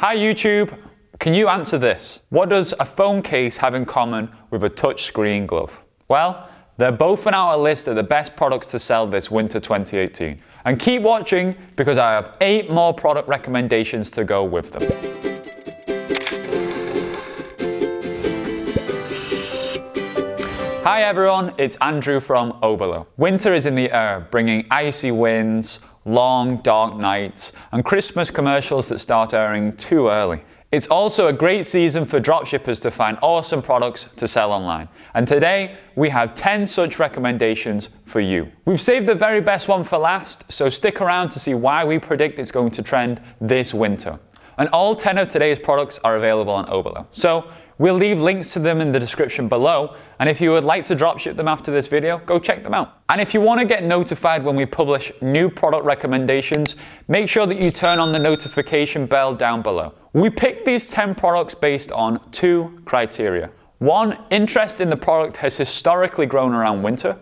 Hi YouTube, can you answer this? What does a phone case have in common with a touchscreen glove? Well, they're both on our list of the best products to sell this winter 2018. And keep watching because I have 8 more product recommendations to go with them. Hi everyone, it's Andrew from Oberlo. Winter is in the air, bringing icy winds, long dark nights, and Christmas commercials that start airing too early. It's also a great season for dropshippers to find awesome products to sell online. And today, we have 10 such recommendations for you. We've saved the very best one for last, so stick around to see why we predict it's going to trend this winter. And all 10 of today's products are available on Oberlo. So we'll leave links to them in the description below, and if you would like to dropship them after this video, go check them out. And if you want to get notified when we publish new product recommendations, make sure that you turn on the notification bell down below. We picked these 10 products based on 2 criteria. 1, interest in the product has historically grown around winter.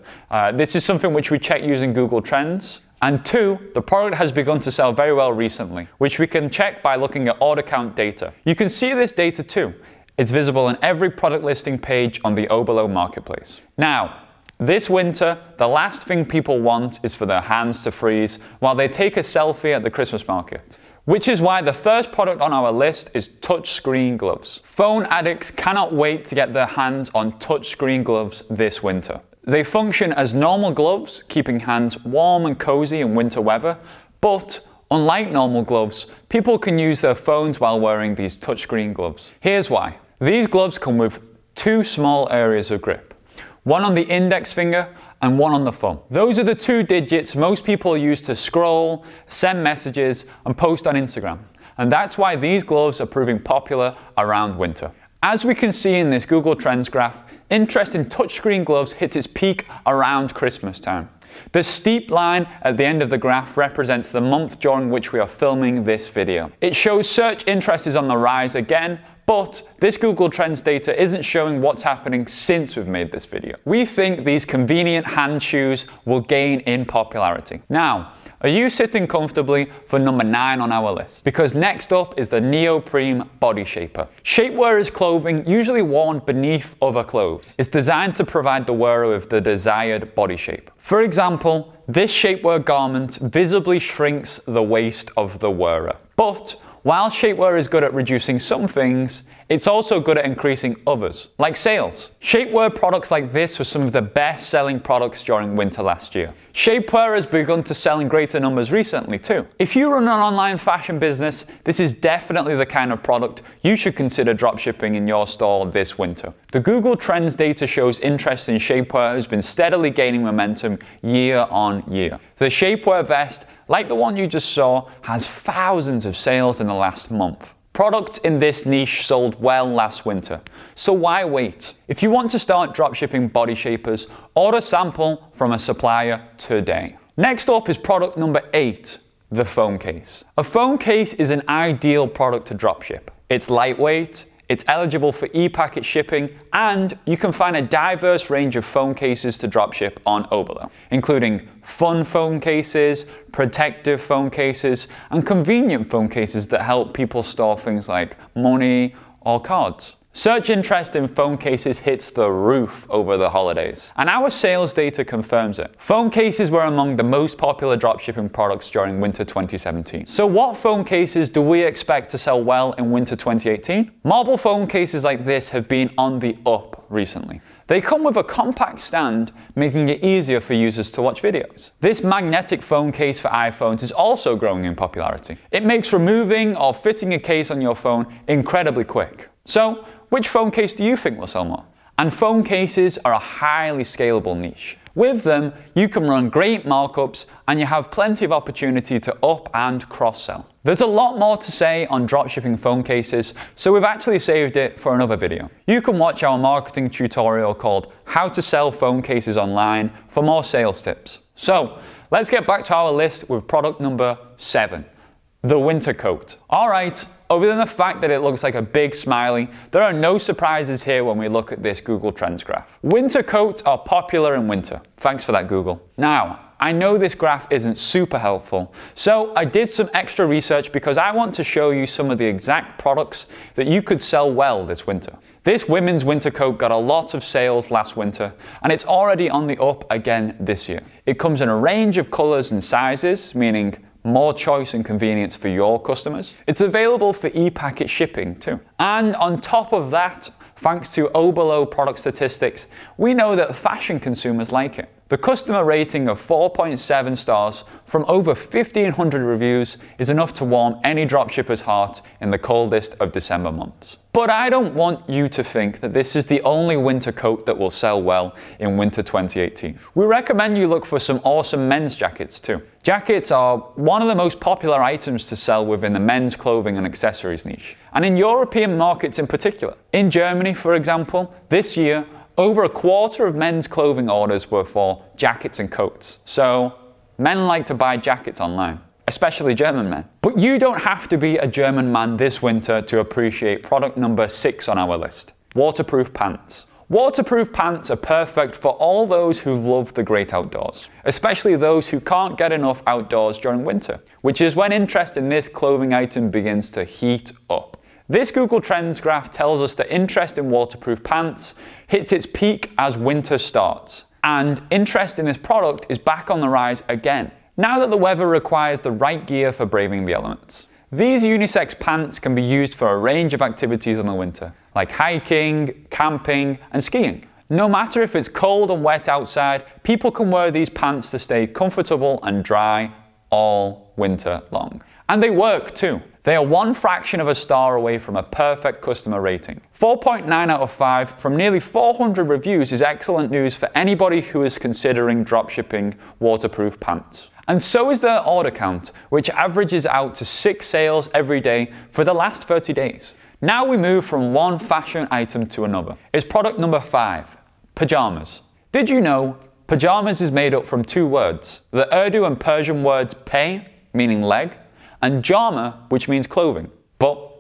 This is something which we check using Google Trends. And 2, the product has begun to sell very well recently, which we can check by looking at order count data. You can see this data too. It's visible on every product listing page on the Oberlo marketplace. Now, this winter, the last thing people want is for their hands to freeze while they take a selfie at the Christmas market. Which is why the first product on our list is touchscreen gloves. Phone addicts cannot wait to get their hands on touchscreen gloves this winter. They function as normal gloves, keeping hands warm and cozy in winter weather, but unlike normal gloves, people can use their phones while wearing these touchscreen gloves. Here's why. These gloves come with 2 small areas of grip. One on the index finger and one on the thumb. Those are the 2 digits most people use to scroll, send messages, and post on Instagram. And that's why these gloves are proving popular around winter. As we can see in this Google Trends graph, interest in touchscreen gloves hits its peak around Christmas time. The steep line at the end of the graph represents the month during which we are filming this video. It shows search interest is on the rise again, but this Google Trends data isn't showing what's happening since we've made this video. We think these convenient hand shoes will gain in popularity. Now, are you sitting comfortably for number 9 on our list? Because next up is the neoprene body shaper. Shapewear is clothing usually worn beneath other clothes. It's designed to provide the wearer with the desired body shape. For example, this shapewear garment visibly shrinks the waist of the wearer. But while shapewear is good at reducing some things, it's also good at increasing others, like sales. Shapewear products like this were some of the best selling products during winter last year. Shapewear has begun to sell in greater numbers recently too. If you run an online fashion business, this is definitely the kind of product you should consider dropshipping in your store this winter. The Google Trends data shows interest in shapewear has been steadily gaining momentum year on year. The shapewear vest, like the one you just saw, has thousands of sales in the last month. Products in this niche sold well last winter, so why wait? If you want to start dropshipping body shapers, order sample from a supplier today. Next up is product number 8, the phone case. A phone case is an ideal product to dropship. It's lightweight, it's eligible for e-packet shipping, and you can find a diverse range of phone cases to dropship on Oberlo, including fun phone cases, protective phone cases, and convenient phone cases that help people store things like money or cards. Search interest in phone cases hits the roof over the holidays, and our sales data confirms it. Phone cases were among the most popular dropshipping products during winter 2017. So what phone cases do we expect to sell well in winter 2018? Marble phone cases like this have been on the up recently. They come with a compact stand, making it easier for users to watch videos. This magnetic phone case for iPhones is also growing in popularity. It makes removing or fitting a case on your phone incredibly quick. So, which phone case do you think will sell more? And phone cases are a highly scalable niche. With them, you can run great markups and you have plenty of opportunity to up and cross-sell. There's a lot more to say on dropshipping phone cases, so we've actually saved it for another video. You can watch our marketing tutorial called How to Sell Phone Cases Online for more sales tips. So, let's get back to our list with product number 7, the winter coat. Alright, other than the fact that it looks like a big smiley, there are no surprises here when we look at this Google Trends graph. Winter coats are popular in winter. Thanks for that, Google. Now, I know this graph isn't super helpful, so I did some extra research because I want to show you some of the exact products that you could sell well this winter. This women's winter coat got a lot of sales last winter, and it's already on the up again this year. It comes in a range of colors and sizes, meaning more choice and convenience for your customers. It's available for e-packet shipping too. And on top of that, thanks to Oberlo product statistics, we know that fashion consumers like it. The customer rating of 4.7 stars from over 1,500 reviews is enough to warm any dropshipper's heart in the coldest of December months. But I don't want you to think that this is the only winter coat that will sell well in winter 2018. We recommend you look for some awesome men's jackets too. Jackets are one of the most popular items to sell within the men's clothing and accessories niche, and in European markets in particular. In Germany, for example, this year, over a quarter of men's clothing orders were for jackets and coats. So men like to buy jackets online, especially German men. But you don't have to be a German man this winter to appreciate product number 6 on our list: waterproof pants. Waterproof pants are perfect for all those who love the great outdoors, especially those who can't get enough outdoors during winter, which is when interest in this clothing item begins to heat up. This Google Trends graph tells us that interest in waterproof pants hits its peak as winter starts, and interest in this product is back on the rise again, now that the weather requires the right gear for braving the elements. These unisex pants can be used for a range of activities in the winter, like hiking, camping, and skiing. No matter if it's cold and wet outside, people can wear these pants to stay comfortable and dry all winter long. And they work too. They are one fraction of a star away from a perfect customer rating. 4.9 out of 5 from nearly 400 reviews is excellent news for anybody who is considering dropshipping waterproof pants. And so is their order count, which averages out to 6 sales every day for the last 30 days. Now we move from one fashion item to another. It's product number 5, pajamas. Did you know pajamas is made up from 2 words, the Urdu and Persian words pay, meaning leg, and jama, which means clothing. But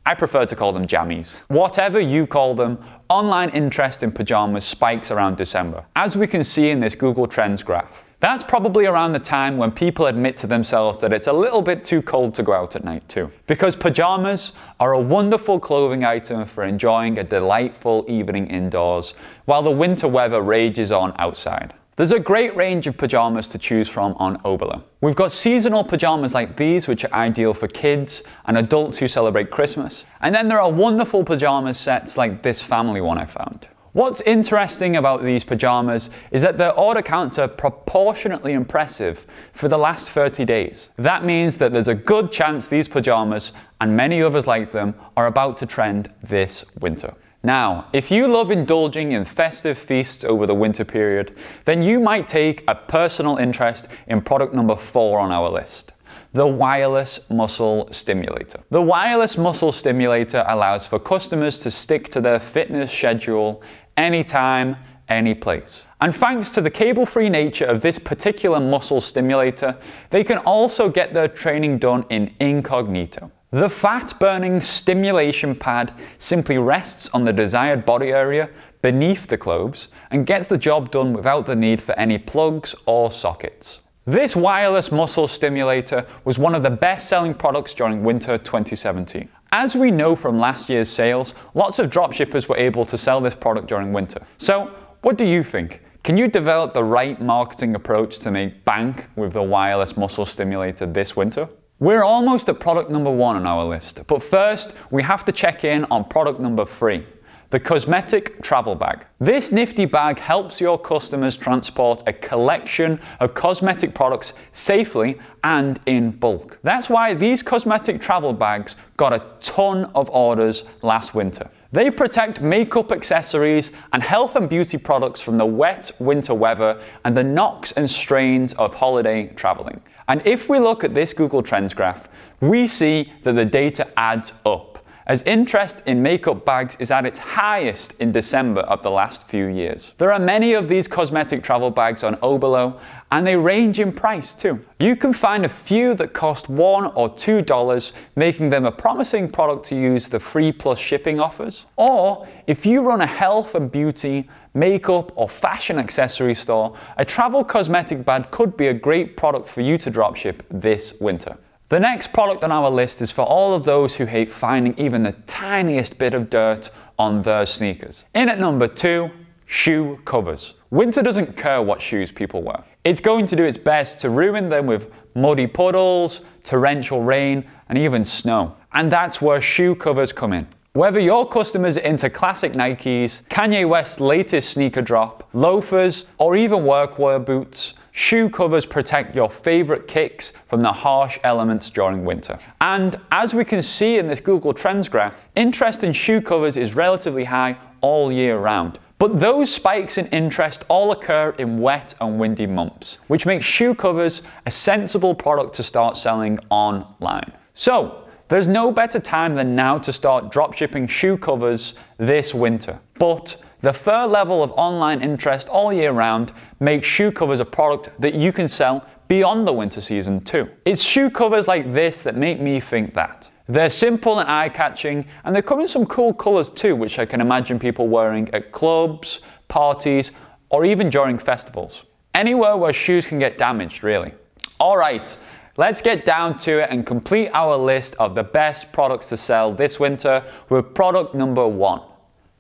I prefer to call them jammies. Whatever you call them, online interest in pajamas spikes around December, as we can see in this Google Trends graph. That's probably around the time when people admit to themselves that it's a little bit too cold to go out at night too. Because pajamas are a wonderful clothing item for enjoying a delightful evening indoors while the winter weather rages on outside. There's a great range of pajamas to choose from on Oberlo. We've got seasonal pajamas like these, which are ideal for kids and adults who celebrate Christmas. And then there are wonderful pajamas sets like this family one I found. What's interesting about these pajamas is that their order counts are proportionately impressive for the last 30 days. That means that there's a good chance these pajamas, and many others like them, are about to trend this winter. Now, if you love indulging in festive feasts over the winter period, then you might take a personal interest in product number 4 on our list: the wireless muscle stimulator. The wireless muscle stimulator allows for customers to stick to their fitness schedule anytime, any place. And thanks to the cable-free nature of this particular muscle stimulator, they can also get their training done in incognito. The fat-burning stimulation pad simply rests on the desired body area beneath the clothes and gets the job done without the need for any plugs or sockets. This wireless muscle stimulator was one of the best-selling products during winter 2017. As we know from last year's sales, lots of dropshippers were able to sell this product during winter. So, what do you think? Can you develop the right marketing approach to make bank with the wireless muscle stimulator this winter? We're almost at product number 1 on our list, but first we have to check in on product number 3. The cosmetic travel bag. This nifty bag helps your customers transport a collection of cosmetic products safely and in bulk. That's why these cosmetic travel bags got a ton of orders last winter. They protect makeup accessories and health and beauty products from the wet winter weather and the knocks and strains of holiday traveling. And if we look at this Google Trends graph, we see that the data adds up. as interest in makeup bags is at its highest in December of the last few years. There are many of these cosmetic travel bags on Oberlo, and they range in price too. You can find a few that cost $1 or $2, making them a promising product to use the free plus shipping offers. Or if you run a health and beauty, makeup or fashion accessory store, a travel cosmetic bag could be a great product for you to dropship this winter. The next product on our list is for all of those who hate finding even the tiniest bit of dirt on their sneakers. In at number 2, shoe covers. Winter doesn't care what shoes people wear. It's going to do its best to ruin them with muddy puddles, torrential rain, and even snow. And that's where shoe covers come in. Whether your customers are into classic Nikes, Kanye West's latest sneaker drop, loafers, or even workwear boots, shoe covers protect your favorite kicks from the harsh elements during winter. And as we can see in this Google Trends graph, interest in shoe covers is relatively high all year round. But those spikes in interest all occur in wet and windy months, which makes shoe covers a sensible product to start selling online. So, there's no better time than now to start dropshipping shoe covers this winter. But the fair level of online interest all year round makes shoe covers a product that you can sell beyond the winter season too. It's shoe covers like this that make me think that. They're simple and eye-catching, and they come in some cool colors too, which I can imagine people wearing at clubs, parties, or even during festivals. Anywhere where shoes can get damaged, really. Alright, let's get down to it and complete our list of the best products to sell this winter with product number 1.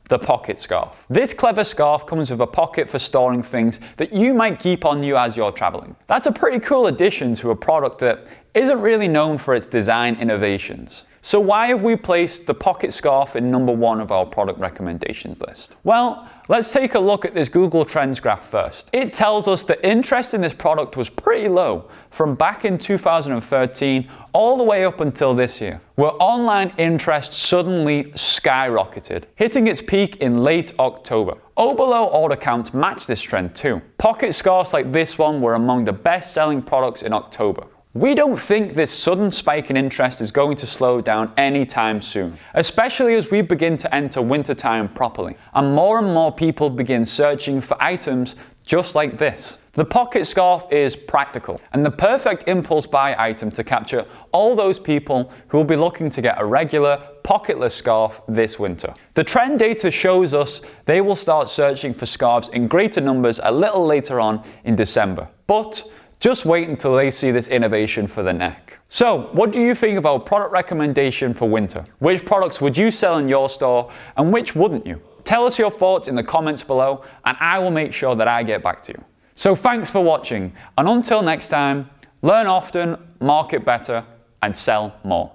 The pocket scarf. This clever scarf comes with a pocket for storing things that you might keep on you as you're traveling. That's a pretty cool addition to a product that isn't really known for its design innovations. So why have we placed the pocket scarf in number 1 of our product recommendations list? Well, let's take a look at this Google Trends graph first. It tells us that interest in this product was pretty low from back in 2013 all the way up until this year, where online interest suddenly skyrocketed, hitting its peak in late October. Oberlo order counts matched this trend too. Pocket scarves like this one were among the best-selling products in October. We don't think this sudden spike in interest is going to slow down anytime soon, especially as we begin to enter wintertime properly, and more people begin searching for items just like this. The pocket scarf is practical and the perfect impulse buy item to capture all those people who will be looking to get a regular pocketless scarf this winter. The trend data shows us they will start searching for scarves in greater numbers a little later on in December, but just wait until they see this innovation for the neck. So, what do you think of our product recommendation for winter? Which products would you sell in your store and which wouldn't you? Tell us your thoughts in the comments below and I will make sure that I get back to you. So thanks for watching, and until next time, learn often, market better, and sell more.